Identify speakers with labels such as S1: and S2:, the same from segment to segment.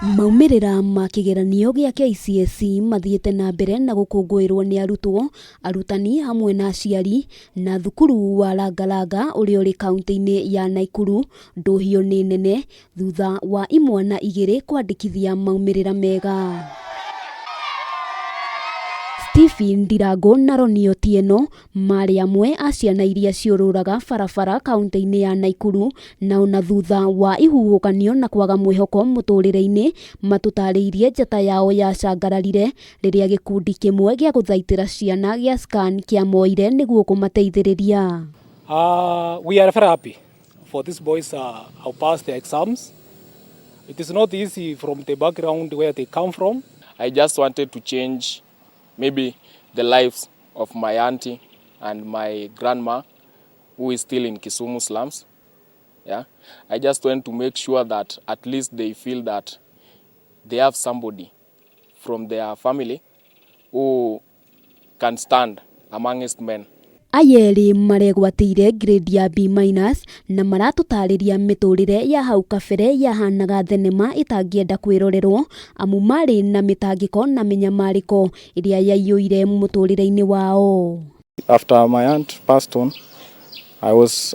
S1: Maumirira ma kigeranio gia KCSE mathiete na mbere na gukungwirwo ni arutwo, arutani hamwe na aciari na thukuru wa Langalanga uria uri kaunti-ini ya Nakuru nduhio ni nene thutha wa imwana igiri kwandikithia maumirira mega. Stephen Ndirango na Ronnie Otieno mari amwe a ciana iria ciururaga barabara kaunti-ini ya Nakuru na ona thutha wa ihuhukanio na kwaga mwihoko muturire-ini matutariirie njata yao yacangararire riria gikundi kimwe gia guthaitira ciana gia SCAN kiamoire niguo kumateithiriria.
S2: We are very happy for these boys who passed their exams. It is not easy from the background where they come from.
S3: I just wanted to change maybe the lives of my auntie and my grandma who is still in Kisumu slums. Yeah, I just want to make sure that at least they feel that they have somebody from their family who can stand amongst men.
S1: Ayeri maregwatire grade ya B- na maratutariria miturire ya hau kabere yahanaga thenema itangienda kwirorerwo amu mari na mitangiko na minyamariko iria yaiyuire muturire-ini wao.
S4: After my aunt passed on,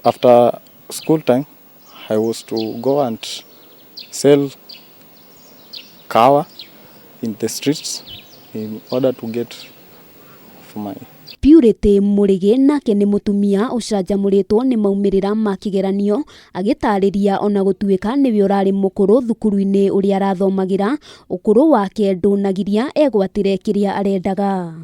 S4: after school time, I was to go and sell kawa in the streets in order to get for my
S1: Purity Murigi nake ni mutumia ucanjamuritwo ni maumirira ma kigeranio agitariria ona gutuika niwe urari mukuru thukuru-ini uria arathomagira ukuru wake ndunagiria egwatire kiria arendaga.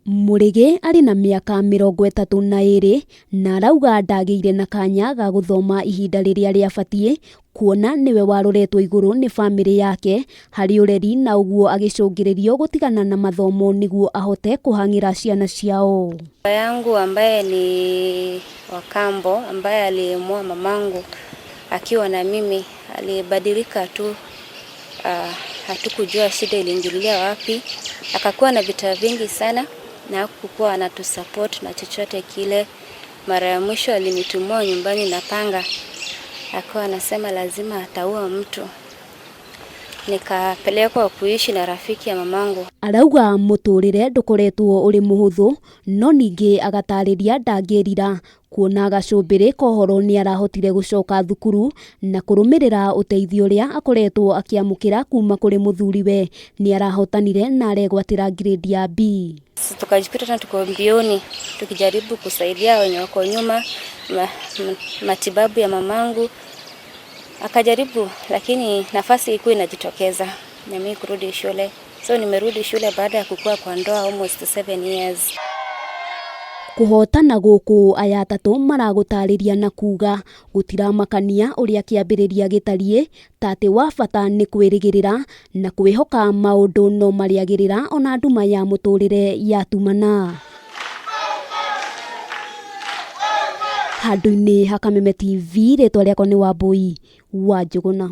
S1: Murigi ari na miaka 32 na arauga ndagiire na kanya ga guthoma ihinda riria riabatie kuona niwe waroretwo iguru ni family yake hari ureri na uguo agicungiririo gutigana na mathomo niguo ahote kuhangira ciana ciao.
S5: Baba yangu ambaye ni Wakambo ambaye aliamua mamangu akiwa na mimi alibadilika tu, hatukujua shida iliingililia wapi. Akakuwa na vita vingi sana na hakukuwa anatusupport na chochote kile. Mara ya mwisho alinitumua nyumbani na panga, akawa anasema lazima ataua mtu. Nikapelekwa kuishi na rafiki ya mamangu.
S1: Arauga muturire ndukoretwo uri muhuthu no ningi agatariria ndangirira kuona gacumbiri kohoro ni arahotire gucoka thukuru na kurumirira uteithio uria akoretwo akiamukira kuma kuri muthuriwe ni arahotanire na aregwatira grade ya B.
S5: Tukajikuta tena tuko mbioni tukijaribu kusaidia wenye wako nyuma matibabu ya mamangu. Akajaribu lakini nafasi ilikuwa inajitokeza na mimi kurudi shule. So nimerudi shule baada ya kukua kwa ndoa almost 7 years.
S1: Kuhotana guku aya atatu maragutariria na kuga gutiramakania uria kiambiriria gitarie tate wa bata ni kwirigirira na kwihoka maundu no mariagirira ona nduma ya muturire yatumana. Handu-ini ha Kameme TV ritwa riakwa ni Wambui wa Njuguna.